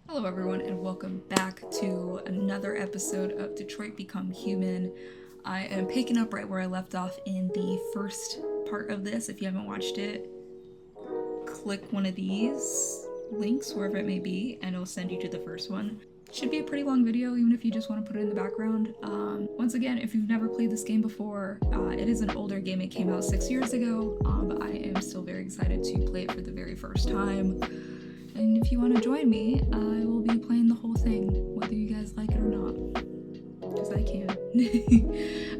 Hello everyone and welcome back to another episode of Detroit Become Human. I am picking up right where I left off in the first part of this. If you haven't watched it, click one of these links wherever it may be and it'll send you to the first one. Should be a pretty long video even if you just want to put it in the background. Once again, if you've never played this game before, it is an older game. It came out 6 years ago, but I am still very excited to play it for the very first time. And if you want to join me, I will be playing the whole thing, whether you guys like it or not, because I can.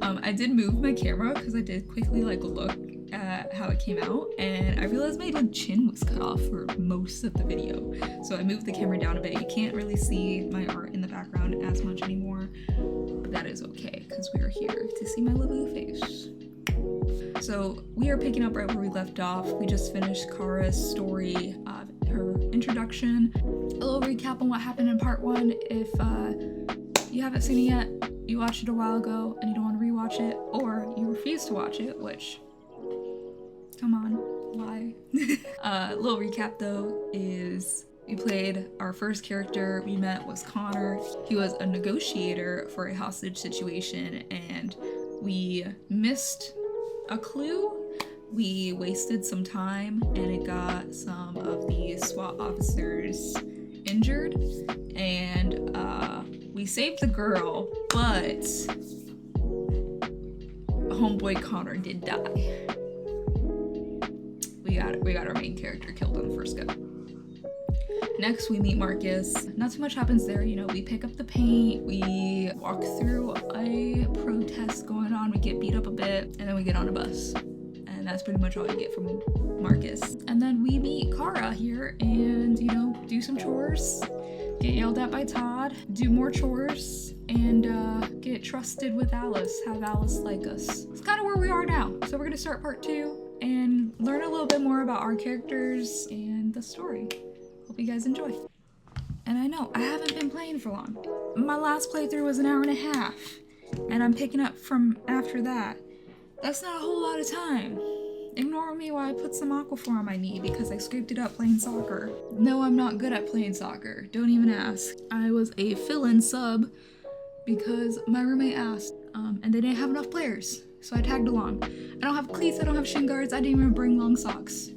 I did move my camera because I did quickly look at how it came out, and I realized my chin was cut off for most of the video. So I moved the camera down a bit. You can't really see my art in the background as much anymore, but that is okay because we are here to see my lovely face. So we are picking up right where we left off. We just finished Kara's story, her introduction, a little recap on what happened in part 1. If you haven't seen it yet, you watched it a while ago and you don't want to rewatch it, or you refuse to watch it, which, come on, why? Little recap though is we played our first character we met was Connor. He was a negotiator for a hostage situation, and we missed a clue. We wasted some time and it got some of the SWAT officers injured, and we saved the girl, but homeboy Connor did die. We got our main character killed on the first go. Next, we meet Marcus. Not too much happens there, you know, we pick up the paint, we walk through a protest going on, we get beat up a bit, and then we get on a bus. And that's pretty much all you get from Marcus. And then we meet Kara here and, you know, do some chores, get yelled at by Todd, do more chores, and get trusted with Alice, have Alice like us. It's kind of where we are now. So we're gonna start part 2 and learn a little bit more about our characters and the story. Hope you guys enjoy. And I know, I haven't been playing for long. My last playthrough was an hour and a half, and I'm picking up from after that. That's not a whole lot of time. Ignore me while I put some Aquaphor on my knee because I scraped it up playing soccer. No, I'm not good at playing soccer. Don't even ask. I was a fill-in sub because my roommate asked, and they didn't have enough players, so I tagged along. I don't have cleats, I don't have shin guards, I didn't even bring long socks.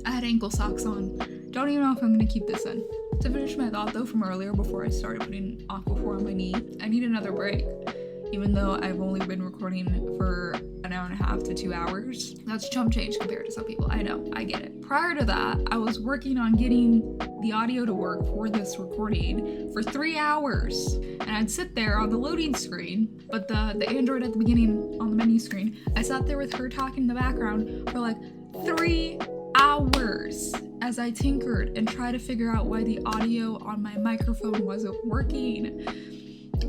I had ankle socks on. Don't even know if I'm gonna keep this in. To finish my thought though from earlier before I started putting Aquaphor on my knee, I need another break. Even though I've only been recording for an hour and a half to 2 hours. That's chump change compared to some people. I know, I get it. Prior to that, I was working on getting the audio to work for this recording for 3 hours. And I'd sit there on the loading screen, but the Android at the beginning on the menu screen, I sat there with her talking in the background for like 3 hours as I tinkered and tried to figure out why the audio on my microphone wasn't working.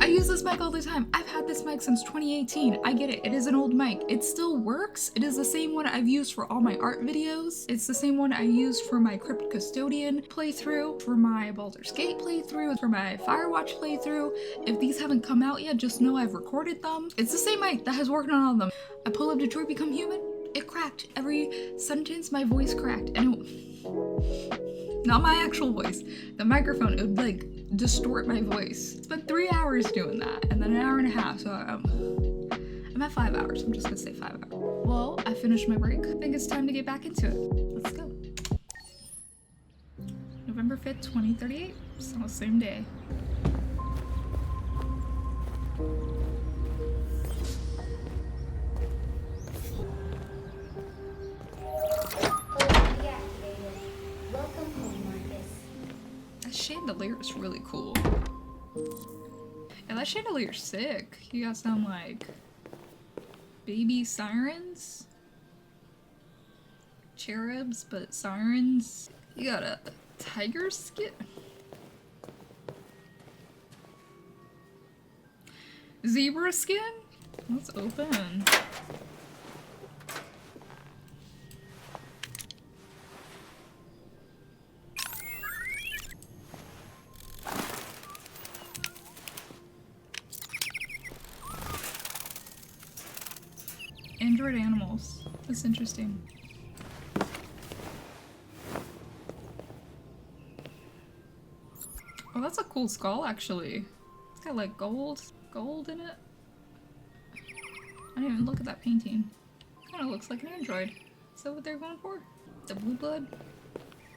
I use this mic all the time. I've had this mic since 2018. I get it. It is an old mic. It still works. It is the same one I've used for all my art videos. It's the same one I used for my Crypt Custodian playthrough, for my Baldur's Gate playthrough, for my Firewatch playthrough. If these haven't come out yet, just know I've recorded them. It's the same mic that has worked on all of them. I pull up Detroit Become Human. It cracked. Every sentence, my voice cracked. And not my actual voice. The microphone, it would distort my voice. Spent 3 hours doing that, and then an hour and a half, so I'm at 5 hours. I'm just gonna say 5 hours. Well, I finished my break. I think it's time to get back into it. Let's go. November 5th, 2038. So same day. Chandelier is really cool. And that chandelier's sick. You got some baby sirens, cherubs, but sirens. You got a tiger skin, zebra skin. Let's open. Android animals. That's interesting. Oh, that's a cool skull, actually. It's got like gold in it. I didn't even look at that painting. Kind of looks like an android. Is that what they're going for? The blue blood?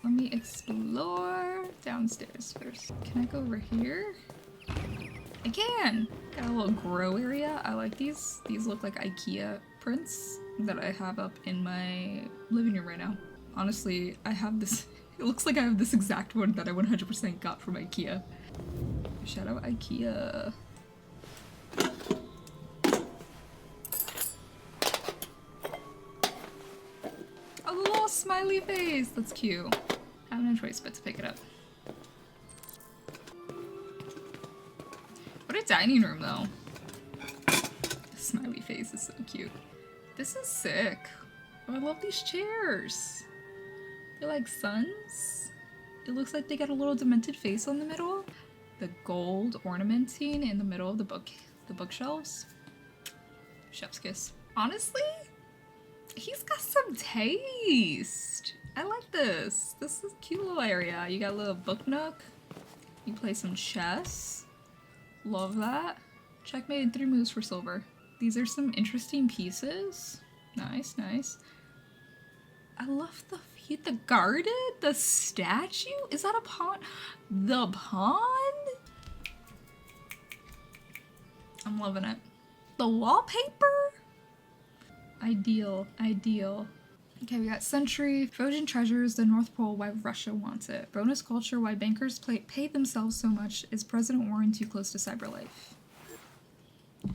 Let me explore downstairs first. Can I go over here? I can! Got a little grow area. I like these. These look like IKEA prints that I have up in my living room right now. Honestly, I have this. It looks like I have this exact one that I 100% got from IKEA. Shout out IKEA. A little smiley face! That's cute. I have no choice but to pick it up. What a dining room, though. The smiley face is so cute. This is sick. Oh, I love these chairs. They're like suns. It looks like they got a little demented face on the middle. The gold ornamenting in the middle of the bookshelves. Chef's kiss. Honestly, he's got some taste. I like this. This is a cute little area. You got a little book nook. You play some chess. Love that. Checkmate in 3 moves for silver. These are some interesting pieces. Nice, nice. I love the garden, the statue. Is that a pond? The pond? I'm loving it. The wallpaper? Ideal, ideal. Okay, we got Century, Trojan Treasures, the North Pole, why Russia wants it. Bonus culture, why bankers pay themselves so much. Is President Warren too close to cyberlife?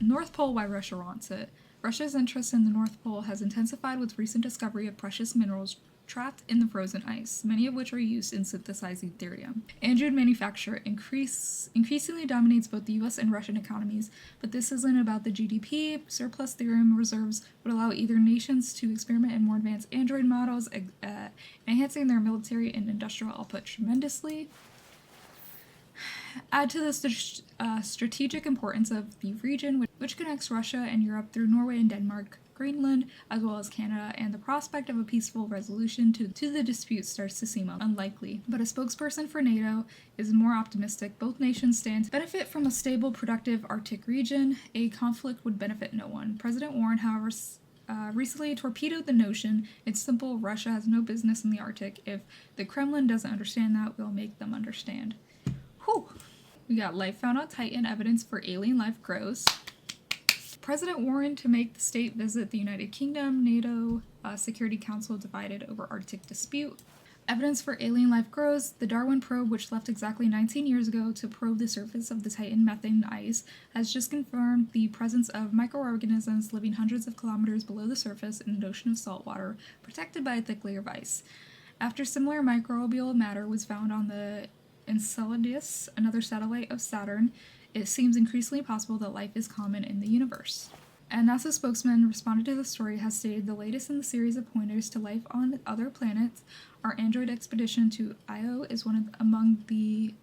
North Pole, why Russia wants it. Russia's interest in the North Pole has intensified with recent discovery of precious minerals trapped in the frozen ice, many of which are used in synthesizing thorium. Android manufacture increasingly dominates both the US and Russian economies, but this isn't about the GDP. Surplus thorium reserves would allow either nations to experiment in more advanced android models, enhancing their military and industrial output tremendously. Add to this the strategic importance of the region, which connects Russia and Europe through Norway and Denmark, Greenland, as well as Canada, and the prospect of a peaceful resolution to the dispute starts to seem unlikely. But a spokesperson for NATO is more optimistic. Both nations stand to benefit from a stable, productive Arctic region. A conflict would benefit no one. President Warren, however, recently torpedoed the notion. It's simple. Russia has no business in the Arctic. If the Kremlin doesn't understand that, we'll make them understand. Whew. We got life found on Titan, evidence for alien life grows. President Warren to make the state visit the United Kingdom, NATO Security Council divided over Arctic dispute. Evidence for alien life grows. The Darwin probe, which left exactly 19 years ago to probe the surface of the Titan methane ice, has just confirmed the presence of microorganisms living hundreds of kilometers below the surface in an ocean of salt water, protected by a thick layer of ice. After similar microbial matter was found on the Enceladus, another satellite of Saturn, it seems increasingly possible that life is common in the universe. A NASA spokesman responded to the story has stated the latest in the series of pointers to life on other planets. Our Android expedition to Io is one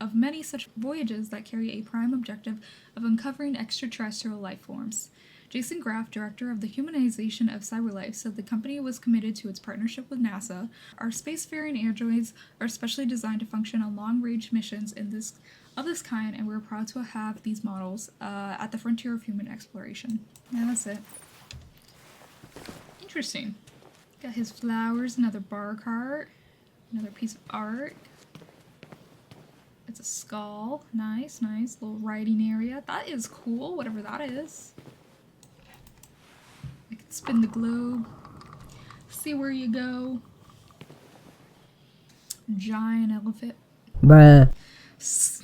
of many such voyages that carry a prime objective of uncovering extraterrestrial life forms. Jason Graff, director of the humanization of cyberlife, said the company was committed to its partnership with NASA. Our spacefaring androids are specially designed to function on long-range missions of this kind, and we're proud to have these models at the frontier of human exploration. Yeah, that's it. Interesting. Got his flowers, another bar cart, another piece of art. It's a skull. Nice, nice. Little writing area. That is cool, whatever that is. I can spin the globe. See where you go. Giant elephant. Bruh. This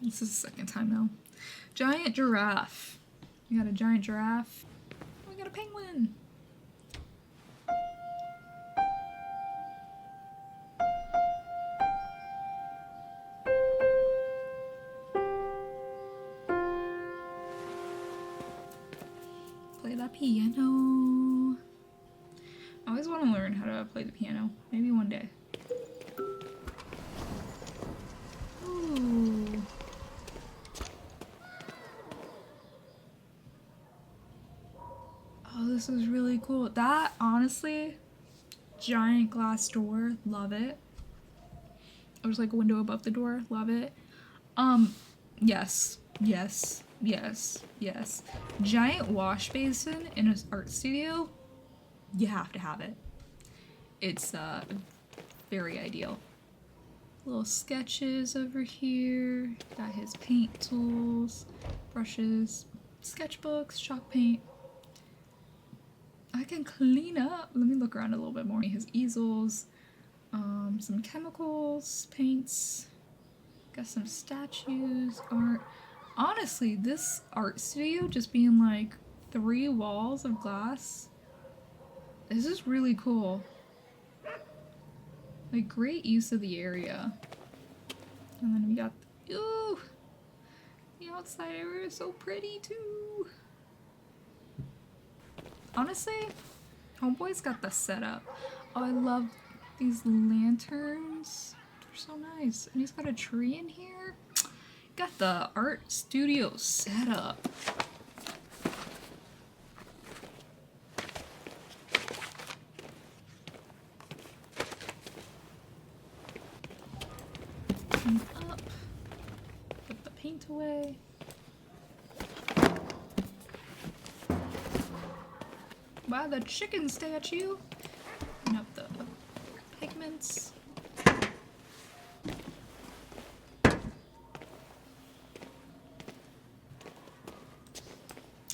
is the second time now. Giant giraffe. We got a giant giraffe. We got a penguin. Play the piano. I always want to learn how to play the piano. Maybe one day. Ooh. Oh, this is really cool. That, honestly, giant glass door. Love it. There's like a window above the door. Love it. Yes. Yes. Yes. Yes. Giant wash basin in an art studio. You have to have it. It's very ideal. Little sketches over here. Got his paint tools, brushes, sketchbooks, chalk paint. I can clean up. Let me look around a little bit more. His easels, some chemicals, paints. Got some statues, art. Honestly, this art studio just being like 3 walls of glass. This is really cool. Like, great use of the area. And then we got, ooh, the outside area is so pretty too. Honestly, Homeboy's got the setup. Oh, I love these lanterns. They're so nice. And he's got a tree in here. Got the art studio setup. Up. Put the paint away. Buy the chicken statue. Clean up the pigments.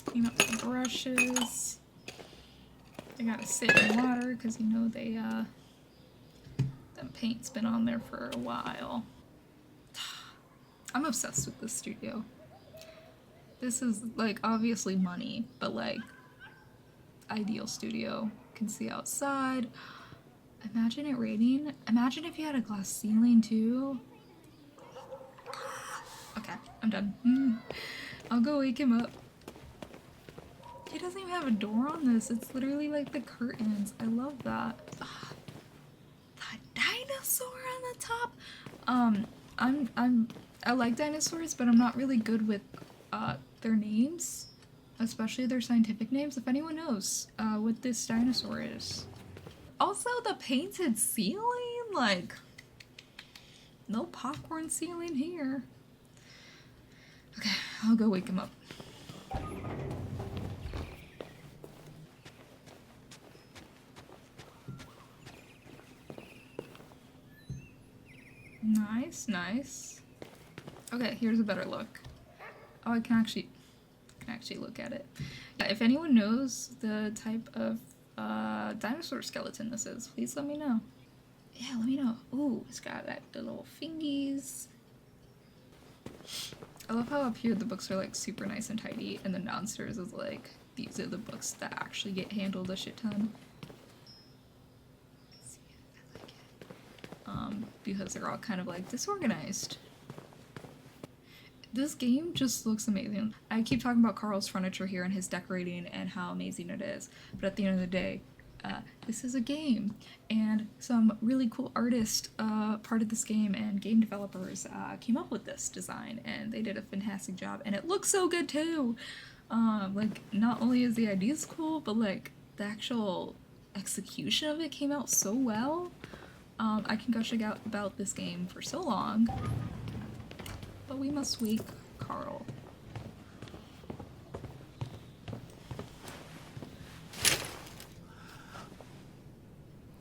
Clean up the brushes. They gotta sit in water because you know they that paint's been on there for a while. I'm obsessed with this studio. This is like obviously money, but like ideal studio. Can see outside. Imagine it raining. Imagine if you had a glass ceiling too. Okay, I'm done. I'll go wake him up. He doesn't even have a door on this. It's literally like the curtains. I love that. That dinosaur on the top. I like dinosaurs, but I'm not really good with their names, especially their scientific names. If anyone knows what this dinosaur is. Also, the painted ceiling, like, no popcorn ceiling here. Okay, I'll go wake him up. Nice, nice. Okay, here's a better look. Oh, I can actually look at it. Yeah, if anyone knows the type of dinosaur skeleton this is, please let me know. Yeah, let me know. Ooh, it's got like the little fingies. I love how up here the books are like super nice and tidy, and then downstairs is like, these are the books that actually get handled a shit ton. Because they're all kind of like disorganized. This game just looks amazing. I keep talking about Carl's furniture here and his decorating and how amazing it is, but at the end of the day, this is a game, and some really cool artists part of this game and game developers came up with this design, and they did a fantastic job, and it looks so good too. Like, not only is the ideas cool, but like the actual execution of it came out so well. I can gush about this game for so long, but we must wake Carl.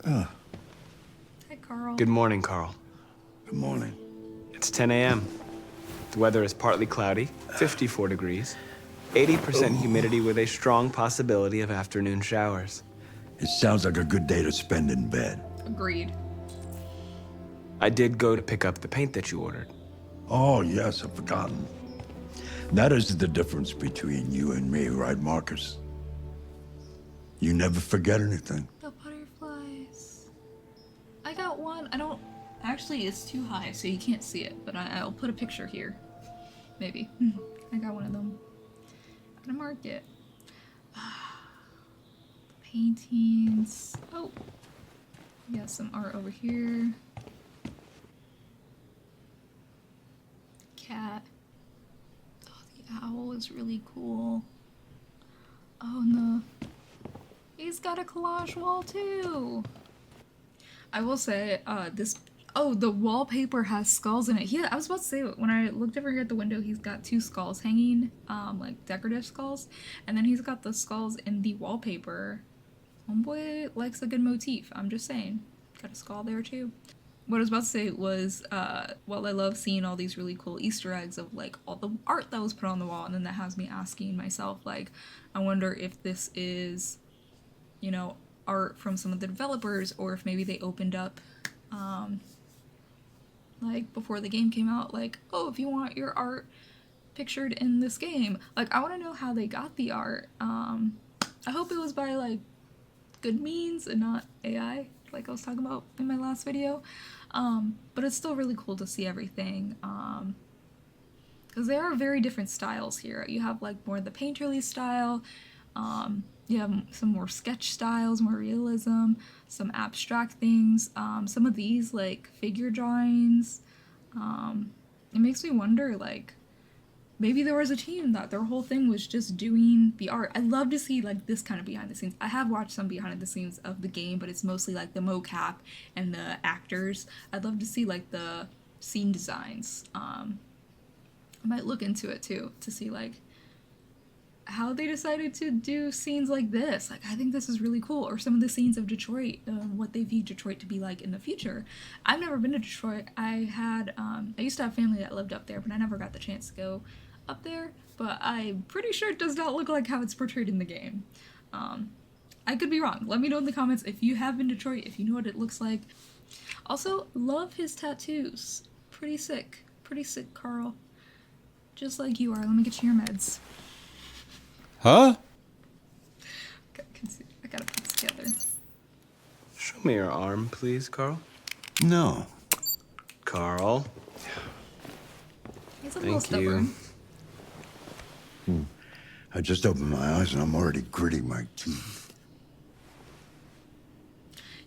Hi, Carl. Good morning, Carl. Good morning. It's 10 a.m. The weather is partly cloudy, 54 degrees, 80% humidity with a strong possibility of afternoon showers. It sounds like a good day to spend in bed. Agreed. I did go to pick up the paint that you ordered. Oh, yes, I've forgotten. That is the difference between you and me, right, Marcus? You never forget anything. The butterflies. I got one. I don't... Actually, it's too high, so you can't see it, but I'll put a picture here. Maybe. I got one of them. I'm gonna mark it. Paintings. Oh. We got some art over here. Cat. Oh, the owl is really cool. Oh no. He's got a collage wall too. I will say, this Oh, the wallpaper has skulls in it. I was about to say, when I looked over here at the window, he's got 2 skulls hanging, like decorative skulls, and then he's got the skulls in the wallpaper. Homeboy likes a good motif, I'm just saying. Got a skull there too. What I was about to say was, while I love seeing all these really cool Easter eggs of like all the art that was put on the wall, and then that has me asking myself, like, I wonder if this is, you know, art from some of the developers, or if maybe they opened up, like before the game came out, like, oh, if you want your art pictured in this game, like, I want to know how they got the art. I hope it was by like good means and not AI, like I was talking about in my last video. But it's still really cool to see everything, because there are very different styles here. You have like more the painterly style, you have some more sketch styles, more realism, some abstract things, some of these like figure drawings. It makes me wonder, like, maybe there was a team that their whole thing was just doing the art. I'd love to see like this kind of behind the scenes. I have watched some behind the scenes of the game, but it's mostly like the mocap and the actors. I'd love to see like the scene designs. I might look into it too to see like how they decided to do scenes like this. Like, I think this is really cool. Or some of the scenes of Detroit, what they view Detroit to be like in the future. I've never been to Detroit. I used to have family that lived up there, but I never got the chance to go up there. But I'm pretty sure it does not look like how it's portrayed in the game. I could be wrong. Let me know in the comments if you have been to Detroit, if you know what it looks like. Also, love his tattoos. Pretty sick. Pretty sick, Carl. Just like you are. Let me get you your meds. Huh? I gotta put this together. Show me your arm, please, Carl. No. Carl. He's a little Thank you. stubborn. I just opened my eyes and I'm already gritting my teeth.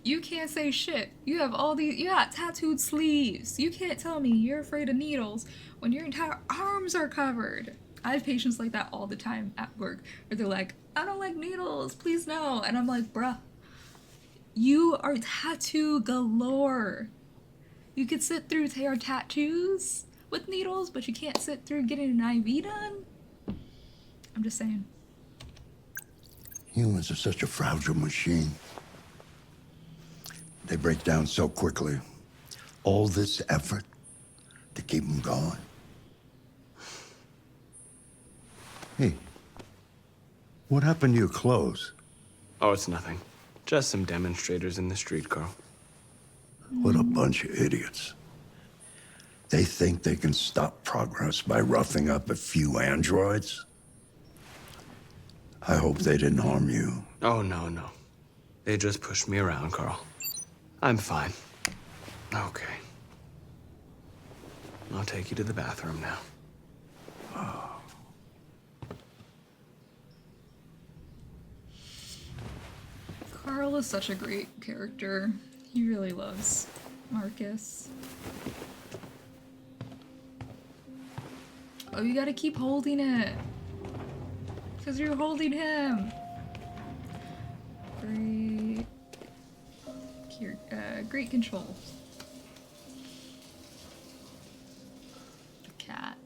You can't say shit. You got tattooed sleeves. You can't tell me you're afraid of needles when your entire arms are covered. I have patients like that all the time at work, where they're like, I don't like needles, please no. And I'm like, bruh, you are tattoo galore. You could sit through your tattoos with needles, but you can't sit through getting an IV done? I'm just saying. Humans are such a fragile machine. They break down so quickly. All this effort to keep them going. Hey, what happened to your clothes? Oh, it's nothing. Just some demonstrators in the street, Carl. What a bunch of idiots. They think they can stop progress by roughing up a few androids? I hope they didn't harm you. Oh, no. They just pushed me around, Carl. I'm fine. Okay. I'll take you to the bathroom now. Carl is such a great character. He really loves Marcus. Oh, you gotta keep holding it. Because you're holding him. Great. Here, great control. The cat.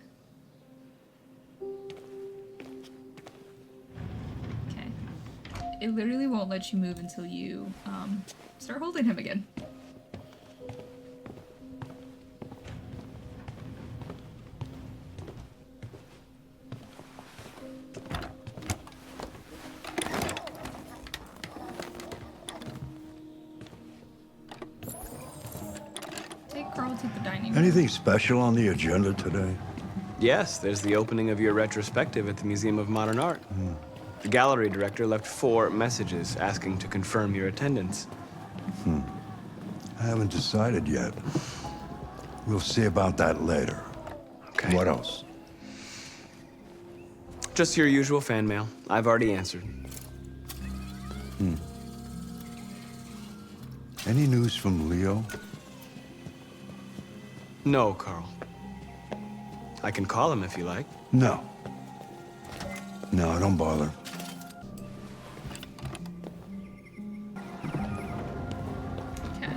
Okay. It literally won't let you move until you, start holding him again. Take Carl to the dining room. Anything special on the agenda today? Yes, there's the opening of your retrospective at the Museum of Modern Art. The gallery director left 4 messages asking to confirm your attendance. I haven't decided yet. We'll see about that later. Okay. What else? Just your usual fan mail. I've already answered. Any news from Leo? No, Carl. I can call him if you like. No. No, don't bother. Okay.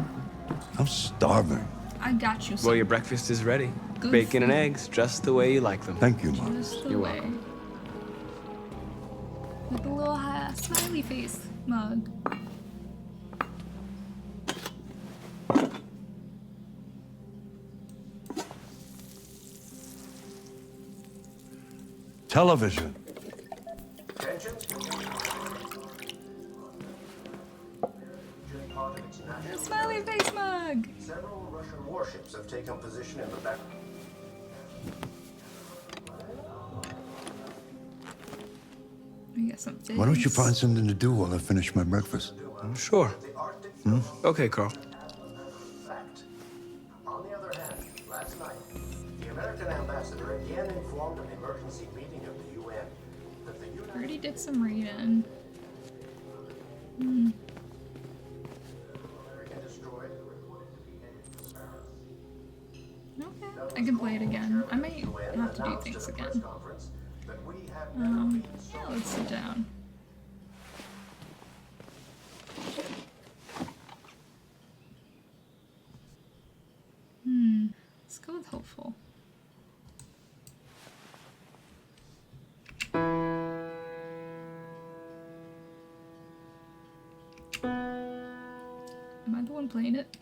I'm starving. I got you some. Well, your breakfast is ready. Good Bacon and food. eggs, just the way you like them. Thank you, Marcus. Just the You're way. welcome. With a little smiley face mug. Television. A smiley face mug. Several Russian warships have taken position in the back. We got some figs. Why don't you find something to do while I finish my breakfast? Sure. Okay, Carl. Fact. On the other hand, last night, the American ambassador again informed an emergency meeting of the UN that the United Already did some reading. American destroyed. Okay, I can play it again. I might have to do things again. Yeah, let's sit down. Let's go with hopeful. Am I the one playing it?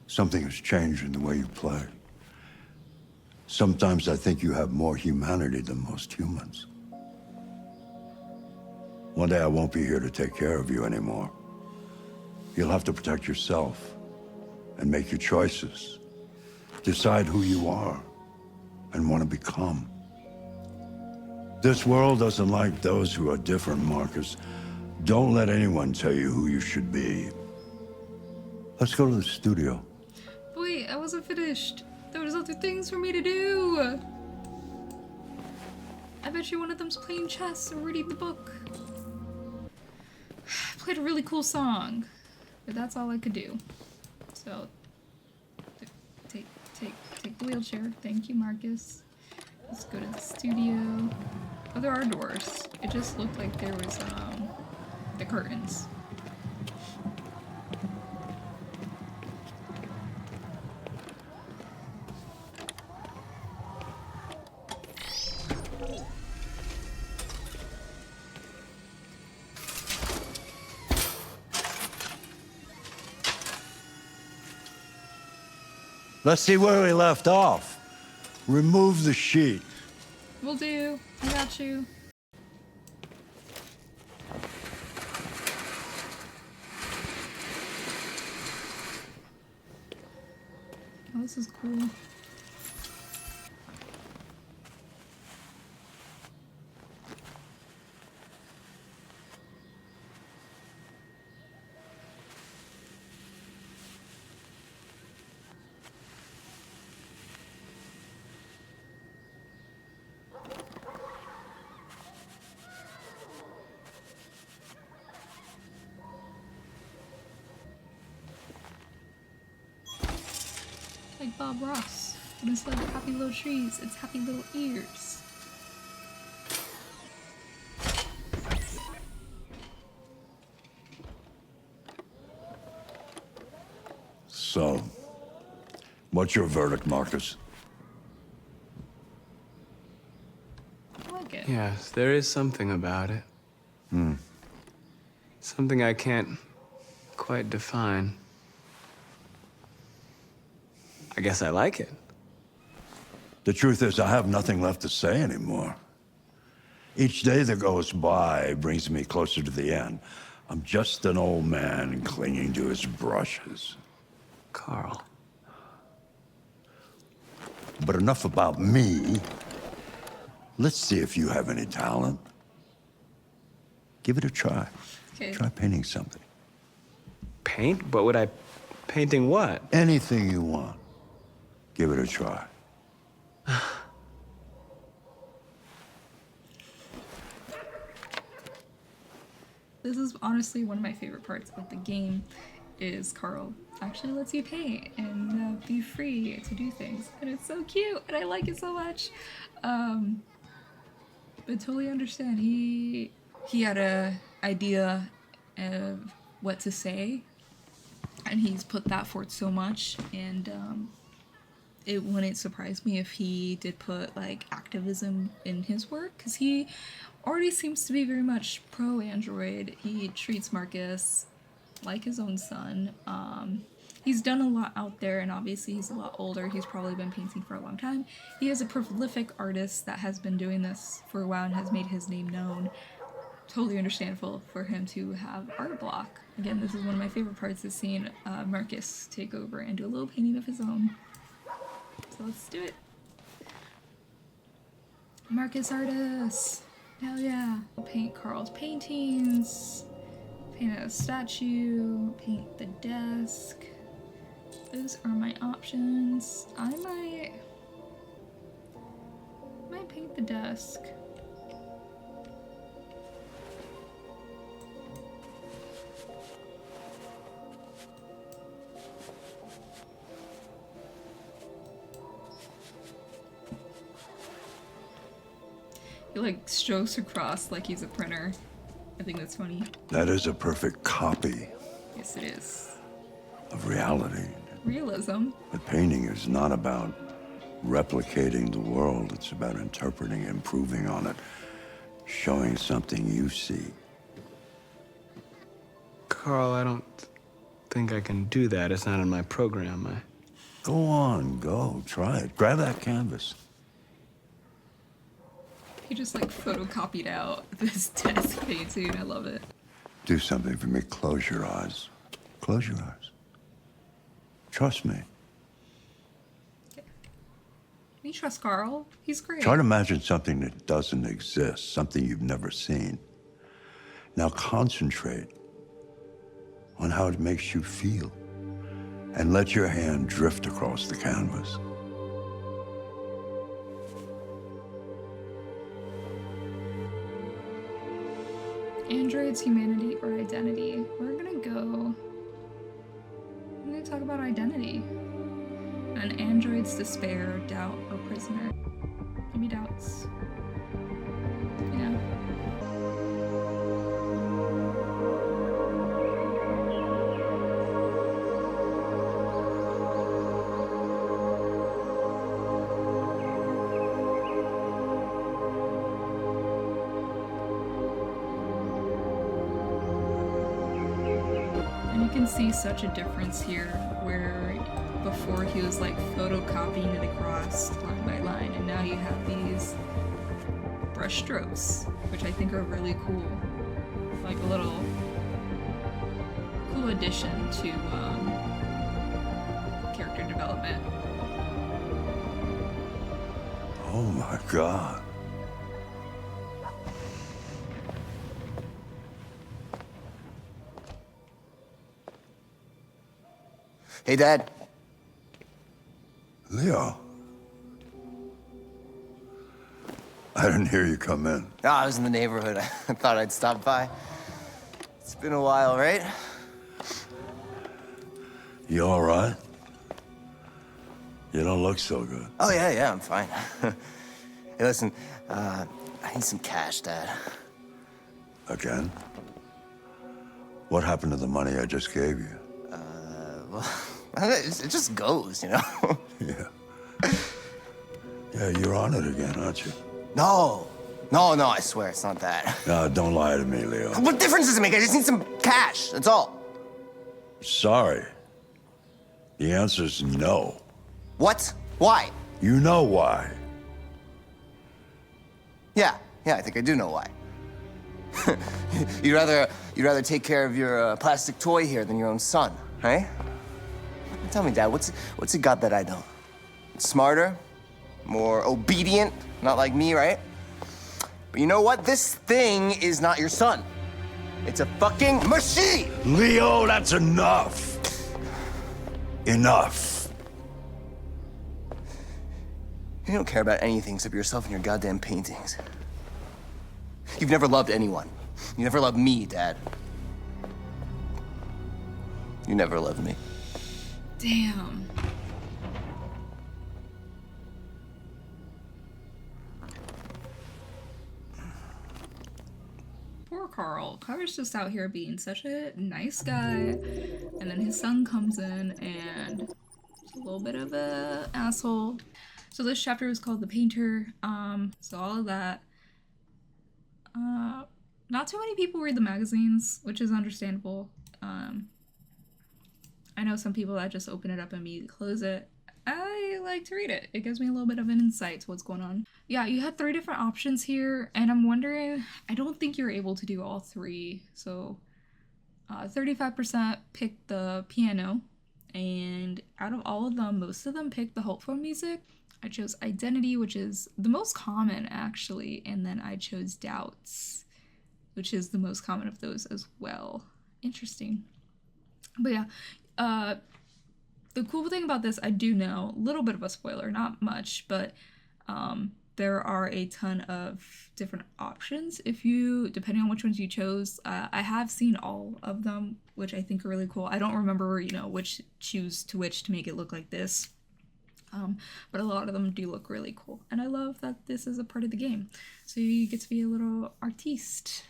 Something has changed in the way you play. Sometimes I think you have more humanity than most humans. One day I won't be here to take care of you anymore. You'll have to protect yourself and make your choices. Decide who you are and want to become. This world doesn't like those who are different, Marcus. Don't let anyone tell you who you should be. Let's go to the studio. Wait, I wasn't finished. There was other things for me to do. I bet you one of them's playing chess or reading the book. I played a really cool song, but that's all I could do. So, take the wheelchair. Thank you, Marcus. Let's go to the studio. Oh, there are doors. It just looked like there was, the curtains. Let's see where we left off. Remove the sheet. Will do. I got you. Oh, this is cool. Like Bob Ross, but instead of happy little trees, it's happy little ears. So, what's your verdict, Marcus? I like it. Yes, there is something about it. Something I can't quite define. I guess I like it. The truth is, I have nothing left to say anymore. Each day that goes by brings me closer to the end. I'm just an old man clinging to his brushes. Carl. But enough about me. Let's see if you have any talent. Give it a try. Okay. Try painting something. Paint? But would I... Painting what? Anything you want. Give it a try. This is honestly one of my favorite parts of the game, is Carl actually lets you paint and be free to do things. And it's so cute, and I like it so much. But totally understand, he had a idea of what to say, and he's put that forth so much, and it wouldn't surprise me if he did put like activism in his work, because he already seems to be very much pro-android. He treats Marcus like his own son. He's done a lot out there, and obviously he's a lot older. He's probably been painting for a long time. He is a prolific artist that has been doing this for a while and has made his name known. Totally understandable for him to have art block. Again, this is one of my favorite parts, is seeing Marcus take over and do a little painting of his own. So let's do it. Marcus Artist! Hell yeah! I'll paint Carl's paintings, paint a statue, paint the desk. Those are my options. I might paint the desk. He like strokes across like he's a printer. I think that's funny. That is a perfect copy Yes, it is. of reality. Realism. But painting is not about replicating the world. It's about interpreting, improving on it, showing something you see. Carl, I don't think I can do that. It's not in my program. Go on, go, try it. Grab that canvas. He just like photocopied out this desk painting. I love it. Do something for me. Close your eyes. Close your eyes. Trust me. Okay. You trust Carl? He's great. Try to imagine something that doesn't exist, something you've never seen. Now concentrate on how it makes you feel, and let your hand drift across the canvas. Androids, humanity, or identity. I'm gonna talk about identity. An android's despair, doubt, or prisoner. Give me doubts. Yeah. And you can see such a difference here, where before he was like photocopying it across line by line, and now you have these brush strokes, which I think are really cool. Like a little cool addition to character development. Oh my God. Hey, Dad. Leo. I didn't hear you come in. Oh, I was in the neighborhood. I thought I'd stop by. It's been a while, right? You all right? You don't look so good. Oh, yeah, I'm fine. Hey, listen, I need some cash, Dad. Again? What happened to the money I just gave you? Well, it just goes, you know? Yeah. Yeah, you're on it again, aren't you? No, I swear it's not that. No, don't lie to me, Leo. What difference does it make? I just need some cash, that's all. Sorry. The answer's no. What? Why? You know why. Yeah, I think I do know why. You'd rather take care of your plastic toy here than your own son, right? Tell me, Dad, what's it got that I don't? It's smarter, more obedient, not like me, right? But you know what? This thing is not your son. It's a fucking machine! Leo, that's enough. Enough. You don't care about anything except yourself and your goddamn paintings. You've never loved anyone. You never loved me, Dad. You never loved me. Damn. Poor Carl. Carl's just out here being such a nice guy, and then his son comes in and is a little bit of a asshole. So this chapter is called The Painter. So all of that. Not too many people read the magazines, which is understandable. I know some people that just open it up and immediately close it. I like to read it. It gives me a little bit of an insight to what's going on. Yeah, you had 3 different options here, and I'm wondering, I don't think you're able to do all 3. So 35% picked the piano, and out of all of them, most of them picked the hopeful music. I chose Identity, which is the most common actually, and then I chose Doubts, which is the most common of those as well. Interesting. But yeah, the cool thing about this, I do know, a little bit of a spoiler, not much, but there are a ton of different options if you, depending on which ones you chose. I have seen all of them, which I think are really cool. I don't remember, you know, which choose to which to make it look like this. But a lot of them do look really cool. And I love that this is a part of the game. So you get to be a little artiste.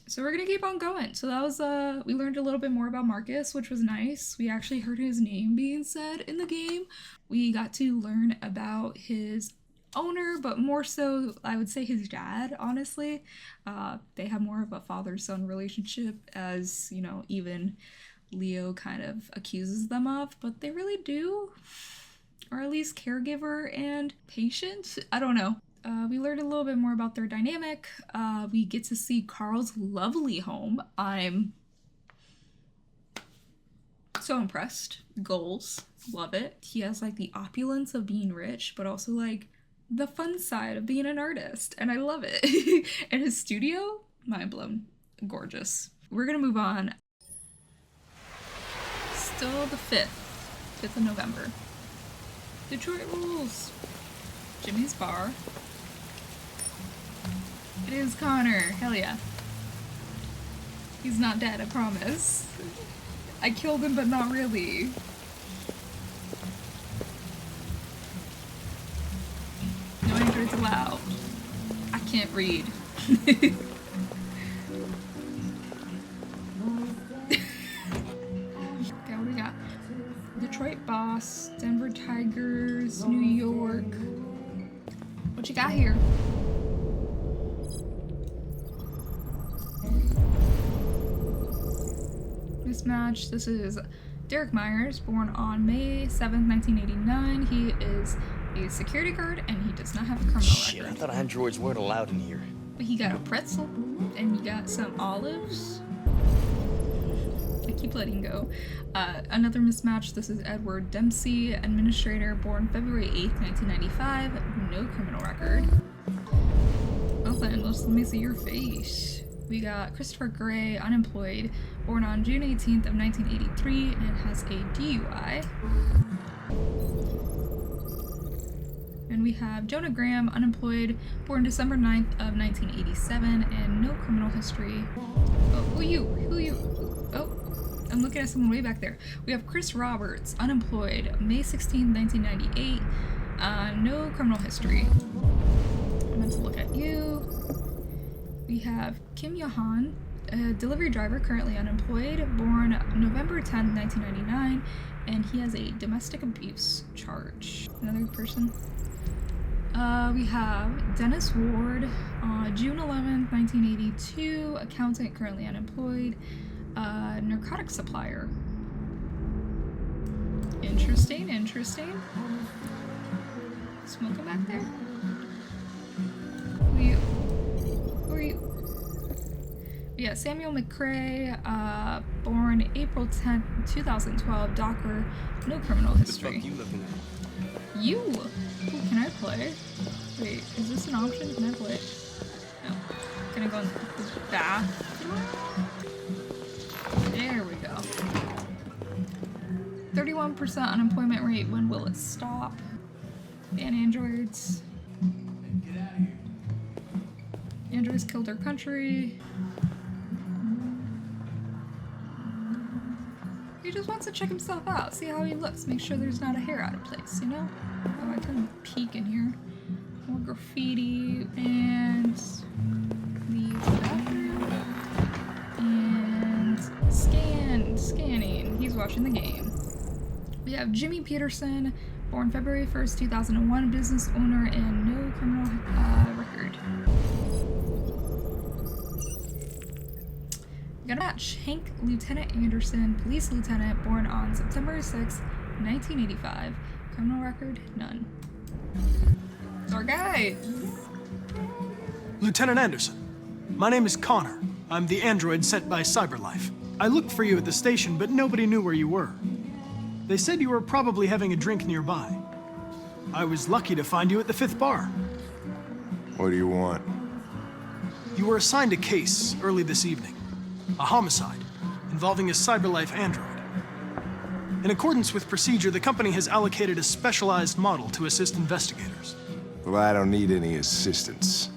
So we're gonna keep on going. So that was, we learned a little bit more about Marcus, which was nice. We actually heard his name being said in the game. We got to learn about his owner, but more so, I would say his dad, honestly. They have more of a father-son relationship, as, you know, even Leo kind of accuses them of, but they really do. Or at least caregiver and patient. I don't know. We learned a little bit more about their dynamic. We get to see Carl's lovely home. I'm so impressed. Goals. Love it. He has like the opulence of being rich, but also like the fun side of being an artist. And I love it. And his studio, mind blown. Gorgeous. We're gonna move on. Still the 5th of November. Detroit rules. Jimmy's bar. It is Connor. Hell yeah. He's not dead, I promise. I killed him, but not really. No androids allowed. I can't read. Okay, what do we got? Detroit Boss, Denver Tigers, New York. What you got here? Mismatch. This is Derek Myers, born on May 7th, 1989. He is a security guard and he does not have a criminal Shit, record. I thought androids weren't allowed in here. But he got a pretzel and you got some olives. I keep letting go. Another mismatch. This is Edward Dempsey, administrator, born February 8th, 1995. No criminal record. Well then, let me see your face. We got Christopher Gray, unemployed, born on June 18th of 1983 and has a DUI. And we have Jonah Graham, unemployed, born December 9th of 1987 and no criminal history. Oh, who you? Oh, I'm looking at someone way back there. We have Chris Roberts, unemployed, May 16th, 1998, no criminal history. I meant to look at you. We have Kim Yohan, a delivery driver, currently unemployed, born November 10th, 1999, and he has a domestic abuse charge. Another person. We have Dennis Ward, June 11th, 1982, accountant, currently unemployed, narcotic supplier. Interesting. Smoking back there? Who are you? Yeah, Samuel McCrae, born April 10th, 2012, Docker, no criminal history. What the fuck you looking at? You? Ooh, can I play? Wait, is this an option? Can I play? No. Can I go in the bathroom? There we go. 31% unemployment rate. When will it stop? And androids. Androids killed our country. He just wants to check himself out, see how he looks, make sure there's not a hair out of place, you know? Oh, I can peek in here. More graffiti and the bathroom. And scanning. He's watching the game. We have Jimmy Peterson, born February 1st, 2001, business owner and no criminal record. We got a match. Hank Lieutenant Anderson, police lieutenant, born on September 6th, 1985. Criminal record, none. It's our guy. Lieutenant Anderson, my name is Connor. I'm the android sent by CyberLife. I looked for you at the station, but nobody knew where you were. They said you were probably having a drink nearby. I was lucky to find you at the 5th bar. What do you want? You were assigned a case early this evening. A homicide involving a CyberLife android. In accordance with procedure, the company has allocated a specialized model to assist investigators. Well, I don't need any assistance.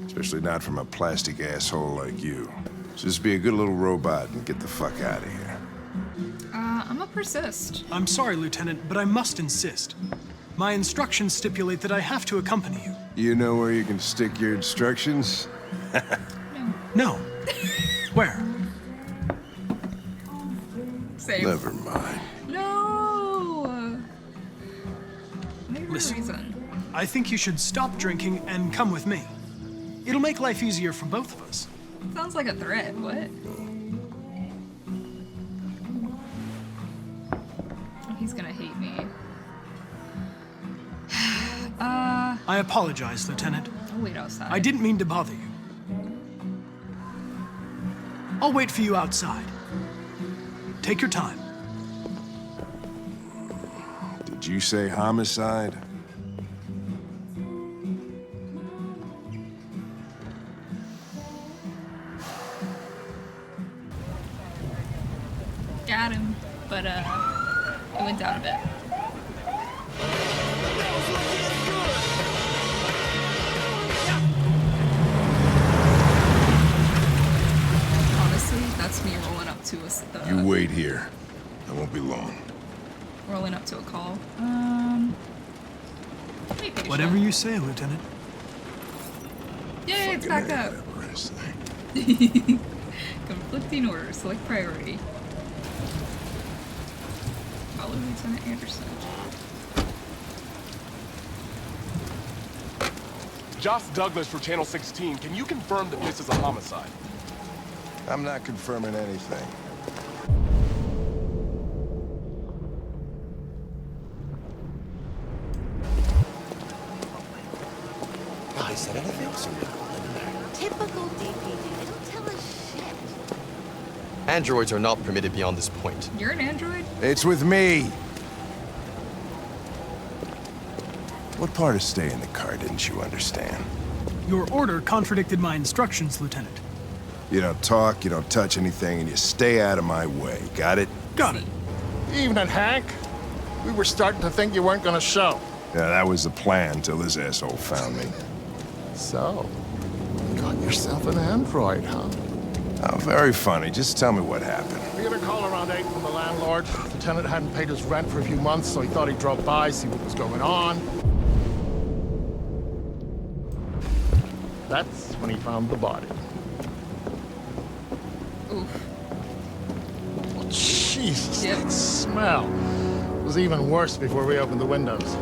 Especially not from a plastic asshole like you. Just be a good little robot and get the fuck out of here. I'm gonna persist. I'm sorry, Lieutenant, but I must insist. My instructions stipulate that I have to accompany you. You know where you can stick your instructions? No. Where? Save. Never mind. No! Maybe Listen. reason. I think you should stop drinking and come with me. It'll make life easier for both of us. Sounds like a threat. What? Oh, he's gonna hate me. I apologize, Lieutenant. I'll wait outside. I didn't mean to bother you. I'll wait for you outside. Take your time. Did you say homicide? Got him, but it went down a bit. Honestly, that's me rolling up to a You wait here. I won't be long. rolling up to a call. Wait, take a Whatever shot. you say, Lieutenant. Yay, it's back up. Conflicting orders. Select priority. Follow Lieutenant Anderson. Josh Douglas for Channel 16. Can you confirm that this is a homicide? I'm not confirming anything. Oh, he said anything? Typical DPD. They don't tell us shit. Androids are not permitted beyond this point. You're an android? It's with me. What part of stay in the car didn't you understand? Your order contradicted my instructions, Lieutenant. You don't talk, you don't touch anything, and you stay out of my way. Got it? Got it. Evening, Hank. We were starting to think you weren't gonna show. Yeah, that was the plan till this asshole found me. So, you got yourself an android, huh? Oh, very funny. Just tell me what happened. We got a call around 8 from the landlord. The tenant hadn't paid his rent for a few months, so he thought he'd drop by, see what was going on. That's when he found the body. Oof. Oh, Jesus, Yep. that smell was even worse before we opened the windows.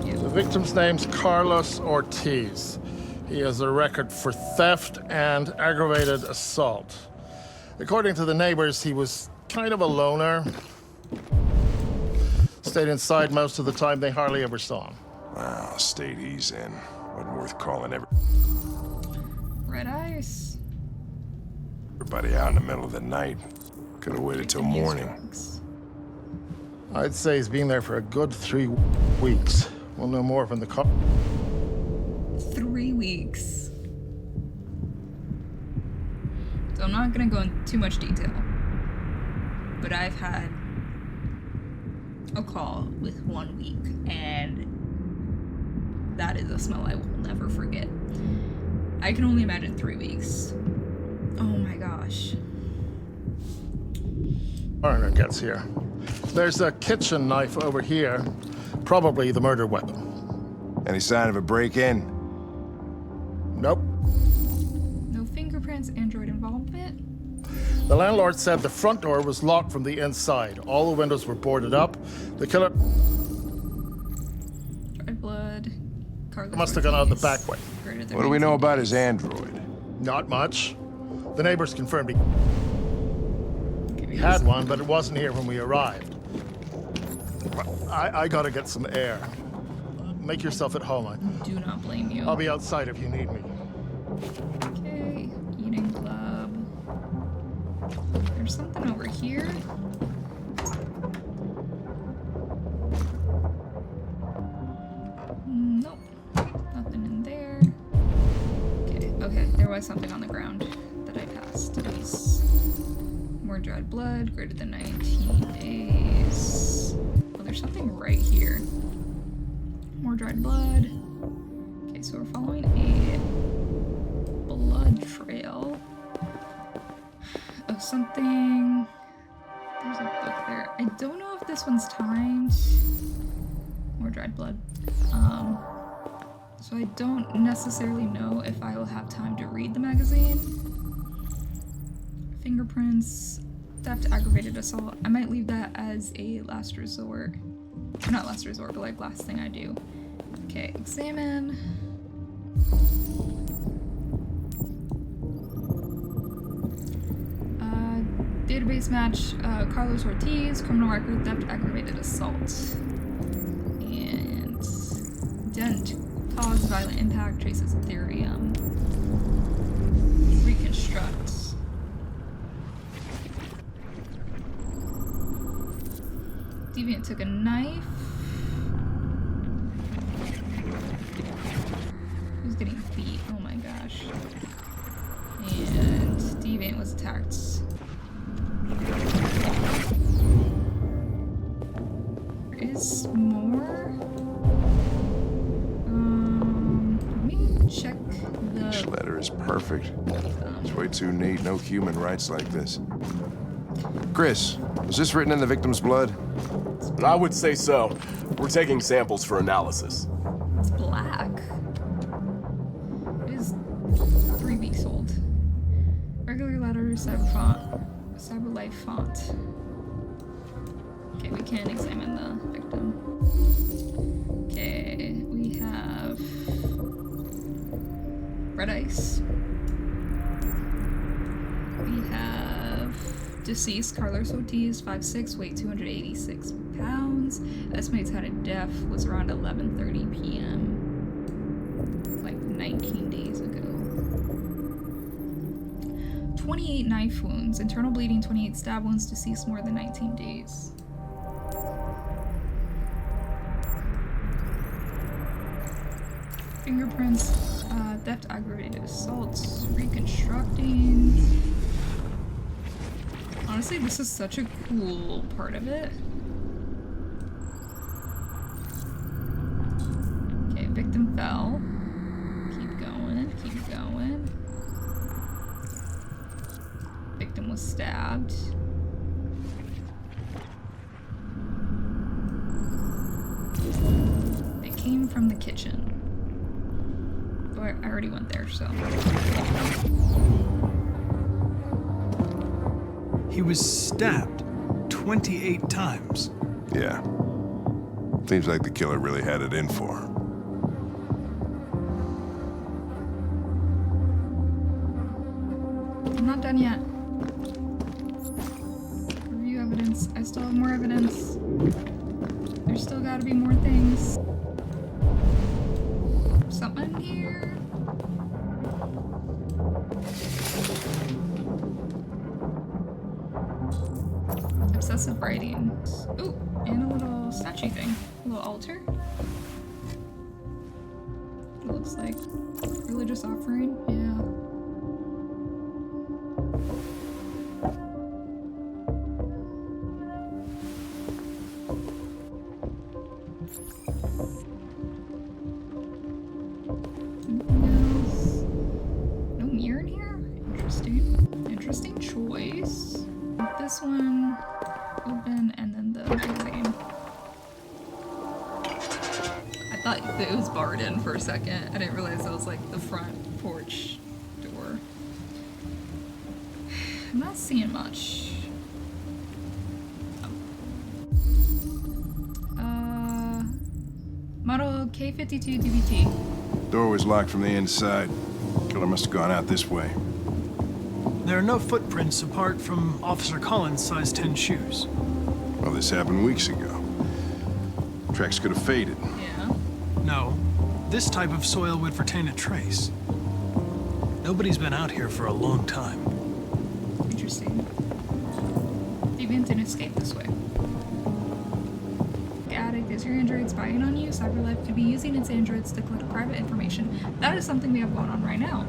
The victim's name's Carlos Ortiz. He has a record for theft and aggravated assault. According to the neighbors, he was kind of a loner. Stayed inside most of the time. They hardly ever saw him. Wow, state he's in. Wasn't worth calling Red ice. everybody out in the middle of the night. Could have waited till morning. Drugs. I'd say he's been there for a good 3 weeks. We'll know more from the car. 3 weeks. So I'm not gonna go into too much detail, but I've had a call with 1 week, and that is a smell I will never forget. I can only imagine 3 weeks. Oh my gosh. Coroner gets here. There's a kitchen knife over here, probably the murder weapon. Any sign of a break-in? Nope. No fingerprints, android involvement. The landlord said the front door was locked from the inside. All the windows were boarded up. The killer Dried blood. Carlos must have gone out the back way. What do we know about his android? Not much. The neighbors confirmed he had one, but it wasn't here when we arrived. I gotta get some air. Make yourself at home. Do not blame you. I'll be outside if you need me. Okay, eating club. There's something over here. Nope, nothing in there. Okay, there was something on the ground that I passed. Nice. More dried blood, greater than 19 days. Oh, there's something right here. More dried blood. Okay, so we're following a blood trail of something. There's a book there. I don't know if this one's timed. More dried blood. So I don't necessarily know if I will have time to read the magazine. Fingerprints, theft, aggravated assault. I might leave that as a last resort. Or not last resort, but like last thing I do. Okay, examine. Database match, Carlos Ortiz, criminal record, theft, aggravated assault. And dent, cause, violent impact, traces ethereum. Reconstruct. Deviant took a knife. Who's getting beat? Oh my gosh. And Deviant was attacked. There is more. Let me check the. Each letter is perfect. It's way too neat. No human writes like this. Chris, was this written in the victim's blood? I would say so. We're taking samples for analysis. It's black. It is 3 weeks old. Regular letters, cyber font, cyber life font. Okay, we can examine the victim. Okay, we have red ice. We have deceased Carlos Ortiz, 5'6", weight 286 pounds. Estimates had a death was around 11:30 p.m. like 19 days ago. 28 knife wounds, internal bleeding, 28 stab wounds, deceased more than 19 days. Fingerprints, theft, aggravated assaults, reconstructing. Honestly, this is such a cool part of it. Okay, victim fell. Keep going, keep going. Victim was stabbed. They came from the kitchen. Oh, I already went there, so. He was stabbed 28 times. Yeah. Seems like the killer really had it in for her. I'm not done yet. Review evidence. I still have more evidence. There's still gotta be more things. Something here. Obsessive writing. Ooh, and a little statue thing. A little altar. It looks like religious offering. Yeah. interesting choice. This one, open, and then the magazine. I thought that it was barred in for a second. I didn't realize it was like the front porch door. I'm not seeing much. Model K52 DBT. Door was locked from the inside. Killer must have gone out this way. There are no footprints apart from Officer Collins' size 10 shoes. Well, this happened weeks ago. Tracks could have faded. Yeah. No, this type of soil would retain a trace. Nobody's been out here for a long time. Interesting. Deviant didn't escape this way. Addict, is your android spying on you? CyberLife could be using its androids to collect private information. That is something we have going on right now.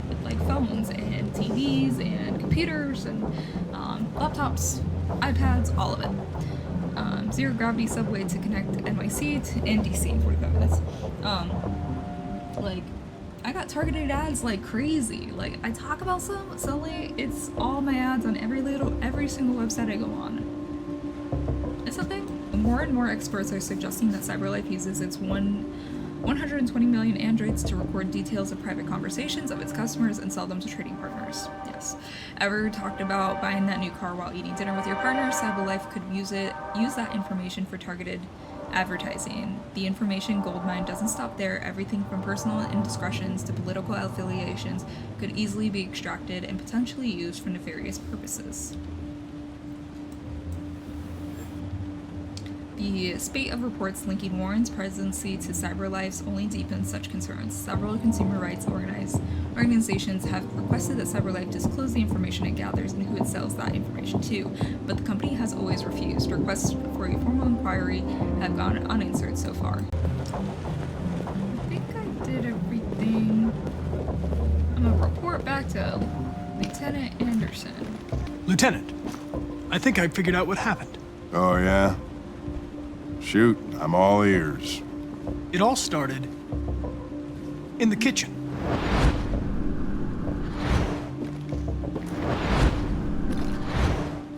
With like phones and TVs and computers and laptops, iPads, all of it. Zero gravity subway to connect NYC to DC in 45 minutes. Like, I got targeted ads like crazy. Like, I talk about some, suddenly it's all my ads on every single website I go on. It's something. More and more experts are suggesting that CyberLife uses its 120 million androids to record details of private conversations of its customers and sell them to trading partners. Yes. Ever talked about buying that new car while eating dinner with your partner? CyberLife could use that information for targeted advertising. The information goldmine doesn't stop there. Everything from personal indiscretions to political affiliations could easily be extracted and potentially used for nefarious purposes. The spate of reports linking Warren's presidency to CyberLife's only deepens such concerns. Several consumer rights organizations have requested that CyberLife disclose the information it gathers and who it sells that information to, but the company has always refused. Requests for a formal inquiry have gone unanswered so far. I think I did everything. I'm gonna report back to Lieutenant Anderson. Lieutenant, I think I figured out what happened. Oh, yeah? Shoot, I'm all ears. It all started in the kitchen.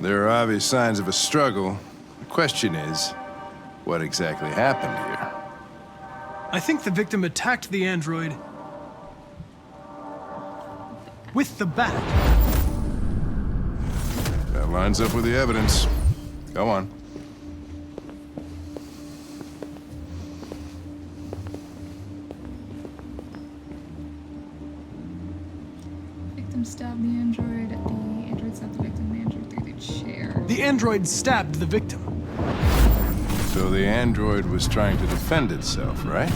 There are obvious signs of a struggle. The question is, what exactly happened here? I think the victim attacked the android with the bat. That lines up with the evidence. Go on. Stabbed the android stabbed the victim, the android threw the chair. The android stabbed the victim. So the android was trying to defend itself, right?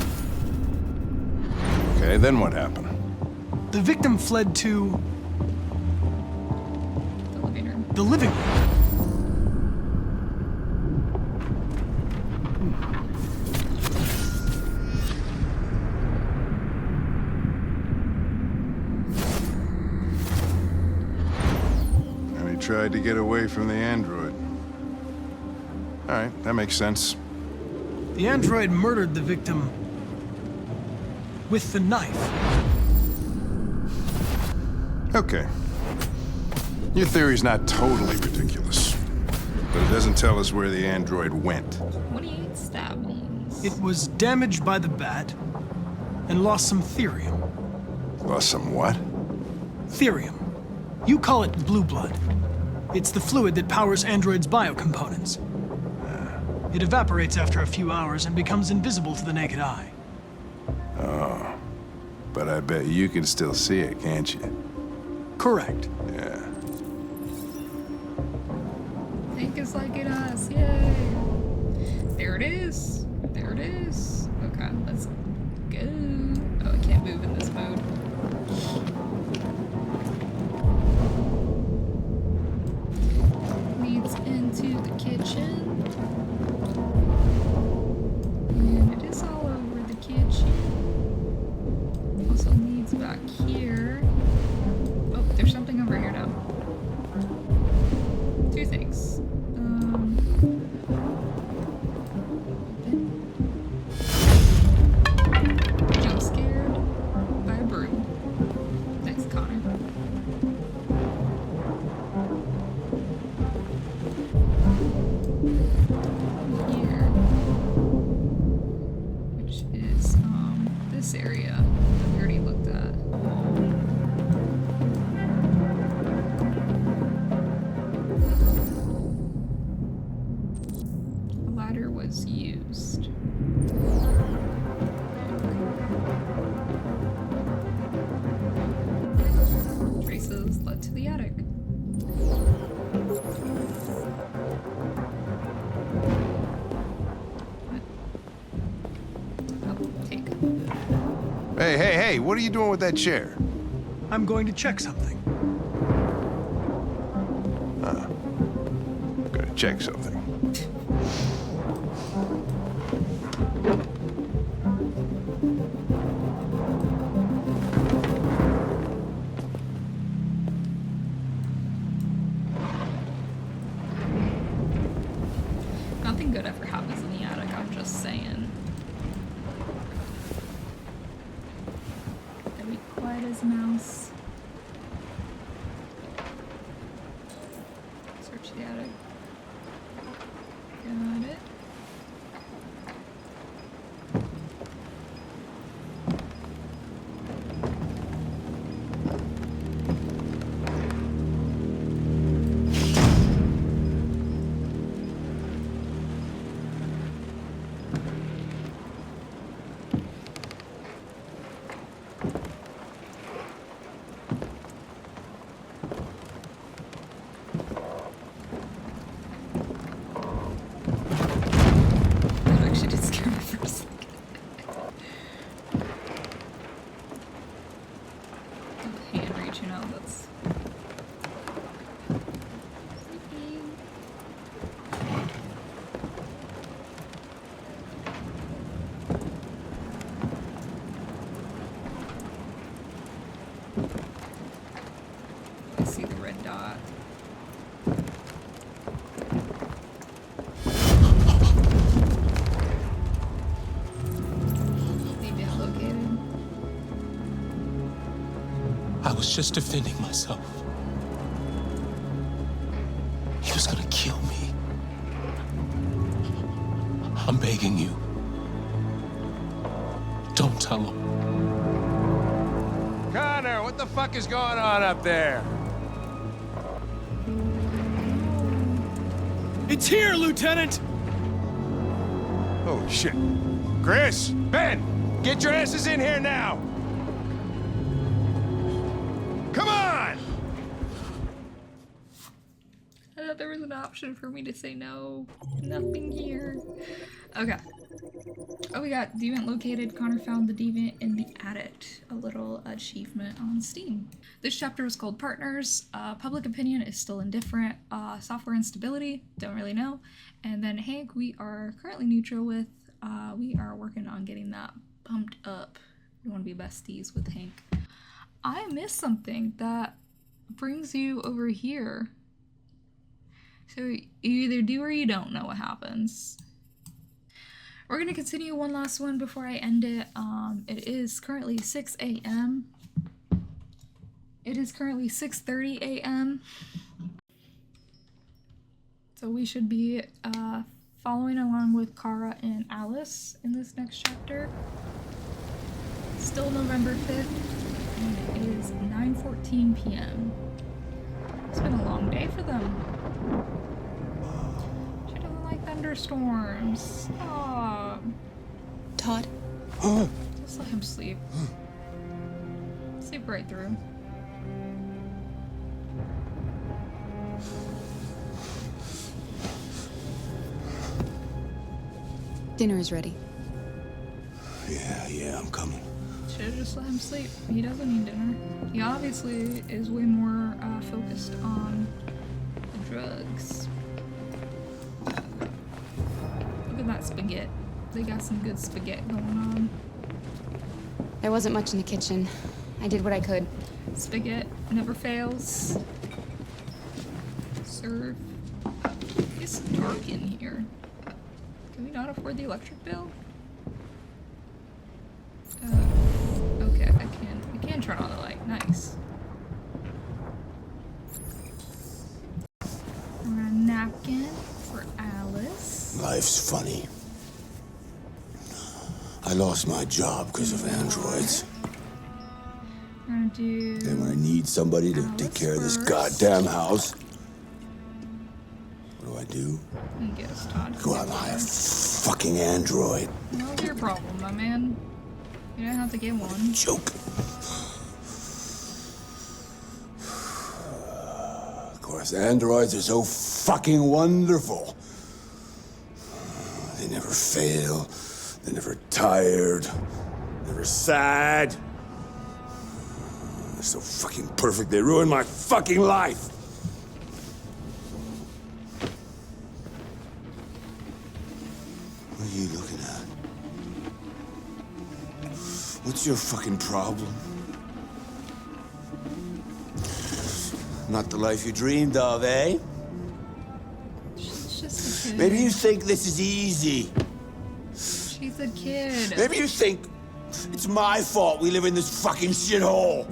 Okay, then what happened? The victim fled to The living room. the living room. Tried to get away from the android. All right, that makes sense. The android murdered the victim with the knife. Okay. Your theory's not totally ridiculous, but it doesn't tell us where the android went. 28 stab wounds. It was damaged by the bat and lost some therium. Lost some what? Therium. You call it blue blood. It's the fluid that powers androids' biocomponents. It evaporates after a few hours and becomes invisible to the naked eye. Oh, but I bet you can still see it, can't you? Correct. Yeah. Think it's like in us, yay! There it is. There it is. Okay, let's go. Oh, I can't move in this mode. Into the kitchen. And it is all over the kitchen. Also leads back here. Oh, there's something over here now. Two things. this area that we already looked at. A ladder was used. Traces led to the attic. Hey, what are you doing with that chair? I'm going to check something. Gonna check something. Nothing good ever happens in the attic, I'm just saying. Gotta be quiet as a mouse. Search the attic. Got it. That actually did scare me for a second. Hand reaching out, that's sleepy. I see the red dot. Deviant located. I was just defending myself. He was gonna kill me. I'm begging you. Don't tell him. Connor, what the fuck is going on up there? It's here, Lieutenant! Oh, shit. Chris, Ben, get your asses in here now! Come on! I thought there was an option for me to say no. Nothing here. Okay. Oh, we got Deviant located. Connor found the Deviant in the attic. A little achievement on Steam. This chapter is called Partners. Public opinion is still indifferent. Software instability, don't really know. And then Hank, we are currently neutral with. We are working on getting that pumped up. We want to be besties with Hank. I missed something that brings you over here. So you either do or you don't know what happens. We're gonna continue one last one before I end it. It is currently 6 a.m. It is currently 6:30 a.m. So we should be following along with Kara and Alice in this next chapter. Still November 5th, and it is 9:14 p.m. It's been a long day for them. She doesn't like thunderstorms. Stop. Todd? Just let him sleep. Sleep right through. Dinner is ready. Yeah, I'm coming. Should've just let him sleep. He doesn't need dinner. He obviously is way more focused on the drugs. Look at that spaghetti. They got some good spaghetti going on. There wasn't much in the kitchen. I did what I could. Spaghetti never fails. Serve. It's dark in here. Can we not afford the electric bill? Okay, we can turn on the light. Nice. A napkin for Alice. Life's funny. I lost my job because of androids. We're gonna do. And when I need somebody to take care of this goddamn house, what do? Yes, Todd. Go out and hire a fucking android. What's your problem, my man? You don't have to get one. Joke. Of course, androids are so fucking wonderful. They never fail. They're never tired. Never sad. They're so fucking perfect. They ruin my fucking life. What are you looking at? What's your fucking problem? Not the life you dreamed of, eh? She's just a kid. Maybe you think this is easy. She's a kid. Maybe you think it's my fault we live in this fucking shithole.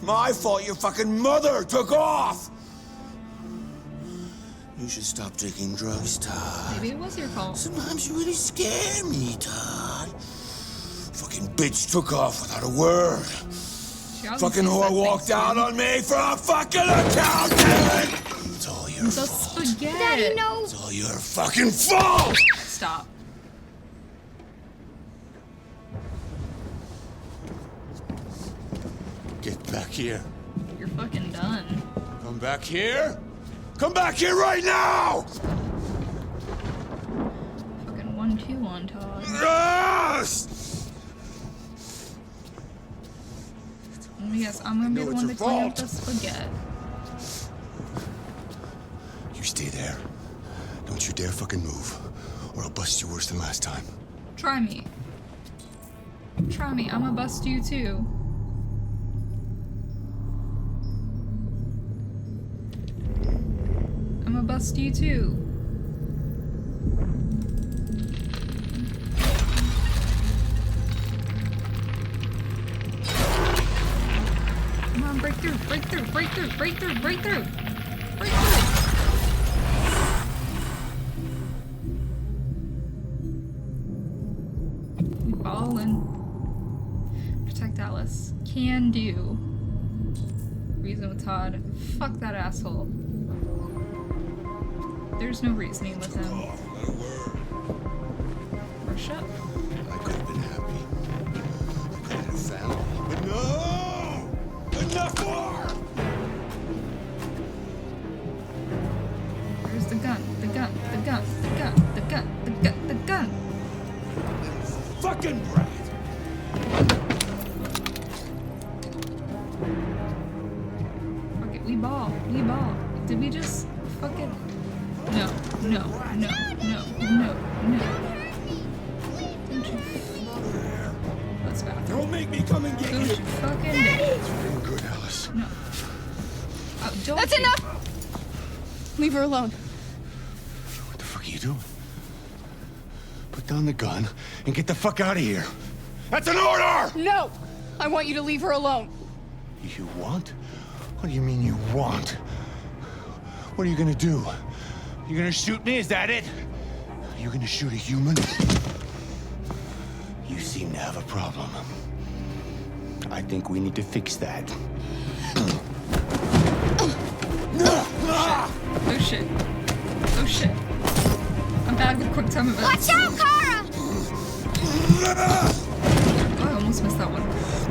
My fault your fucking mother took off. You should stop taking drugs, Todd. Maybe it was your fault. Sometimes you really scare me, Todd. Fucking bitch took off without a word. Fucking whore walked out on me for a fucking account, damn it! It's all your The fault. spaghetti. Daddy, no. It's all your fucking fault! Stop. Get back here. You're fucking done. Come back here. Come back here right now! Fucking 1-2 on Todd. Yes! Yes, I'm gonna be the one to clean up the spaghetti. You stay there. Don't you dare fucking move, or I'll bust you worse than last time. Try me. Try me. I'm gonna bust you too. I'm gonna bust you too. Come on, break through, break through, break through, break through, break through, break through. We ballin'. Protect Alice. Can do. Reason with Todd. Fuck that asshole. There's no reasoning with him. Rush up. I could have been happy. I could have had a family. But no! Enough more! Where's the gun? The gun, the gun, the gun, the gun, the gun, the gun. Fucking brat! Fuck it, we ball. We ball. Did we just fucking... No, no, no, no, no, no. Don't you... Let's bathroom. Don't make me come and get Don't you! you fucking... It's real good, Alice. No. Don't That's you... enough! Leave her alone. What the fuck are you doing? Put down the gun and get the fuck out of here. That's an order! No! I want you to leave her alone. You want? What do you mean you want? What are you gonna do? You gonna shoot me? Is that it? You gonna shoot a human? You seem to have a problem. I think we need to fix that. Oh shit. Oh shit. I'm bad with quick time events. Watch out, Kara! Oh, I almost missed that one.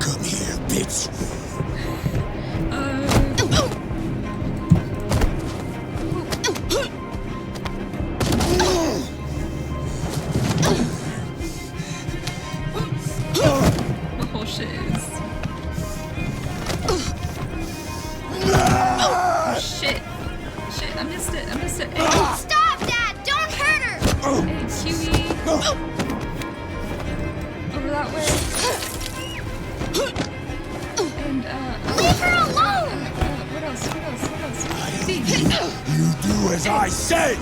Come here, bitch. The whole shit is... Oh shit. Shit, I missed it. I missed it. Hey, Stop, Dad! Don't hurt her! hey Huey. Over that way. And, Leave her alone! what else? What else? What else? See. You do as I say!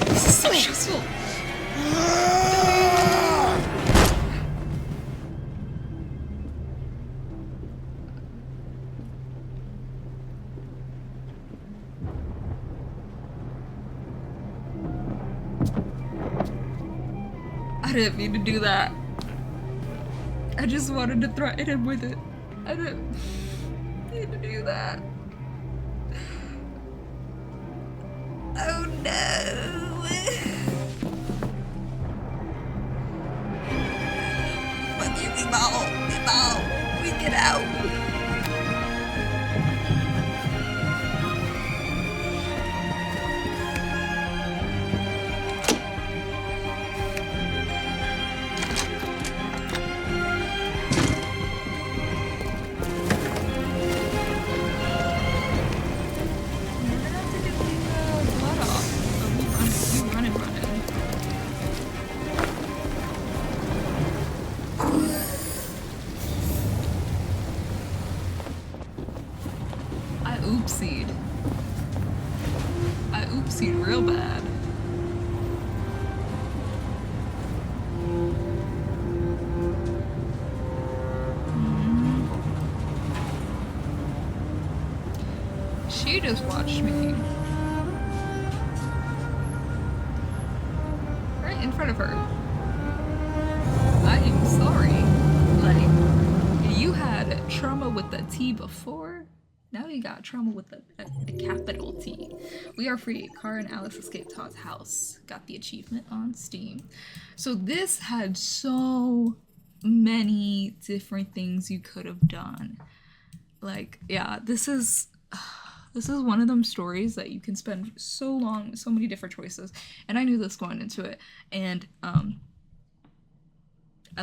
This is so stressful. I didn't mean to do that. I just wanted to threaten him with it. I didn't mean to do that. Oh no. Fuck you, Meatball. We get out. I oopsied real bad. She just watched me. Right in front of her. I am sorry. Like, you had trauma with the T before. Now you got trauma with a capital T. We are free. Kara and Alex escaped Todd's house. Got the achievement on Steam. So this had so many different things you could have done. Like, yeah, this is one of them stories that you can spend so long, so many different choices. And I knew this going into it. And I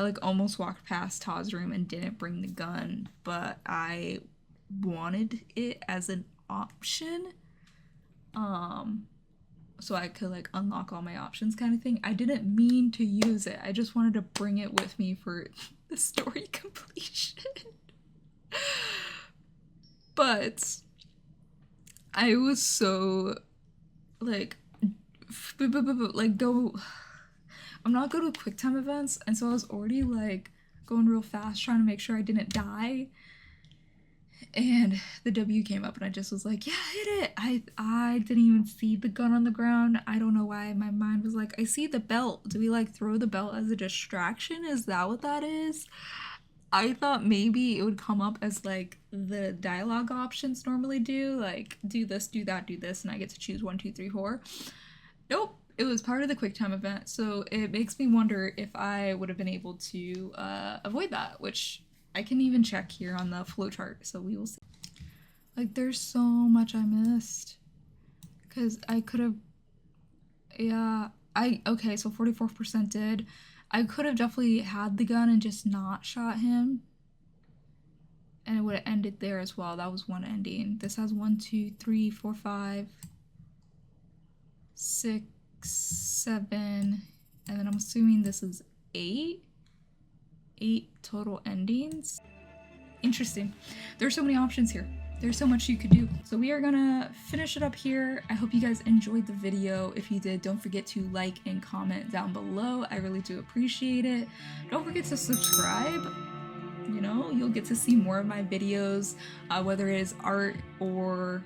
like almost walked past Todd's room and didn't bring the gun, but I wanted it as an option, so I could like unlock all my options kind of thing. I didn't mean to use it. I just wanted to bring it with me for the story completion. But I was so like I'm not good with quicktime events, and so I was already like going real fast trying to make sure I didn't die. And the W came up and I just was like, yeah, hit it. I didn't even see the gun on the ground. I don't know why my mind was like, I see the belt. Do we like throw the belt as a distraction? Is that what that is? I thought maybe it would come up as like the dialogue options normally do, like do this, do that, do this, and I get to choose 1, 2, 3, 4. Nope, it was part of the QuickTime event, so it makes me wonder if I would have been able to avoid that, which I can even check here on the flowchart, so we will see. Like, there's so much I missed, because I could have, yeah, okay, so 44% did. I could have definitely had the gun and just not shot him, and it would have ended there as well. That was one ending. This has 1, 2, 3, 4, 5, 6, 7, and then I'm assuming this is 8 total endings. Interesting. There's so many options here. There's so much you could do. So we are gonna finish it up here. I hope you guys enjoyed the video. If you did, don't forget to like and comment down below. I really do appreciate it. Don't forget to subscribe. You know, you'll get to see more of my videos, whether it is art or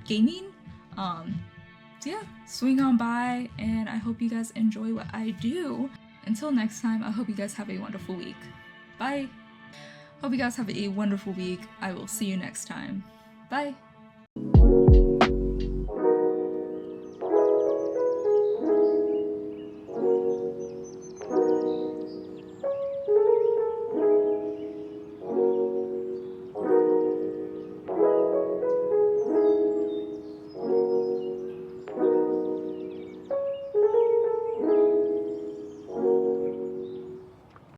gaming. So yeah, swing on by, and I hope you guys enjoy what I do. Until next time, I hope you guys have a wonderful week. Bye. Hope you guys have a wonderful week. I will see you next time. Bye.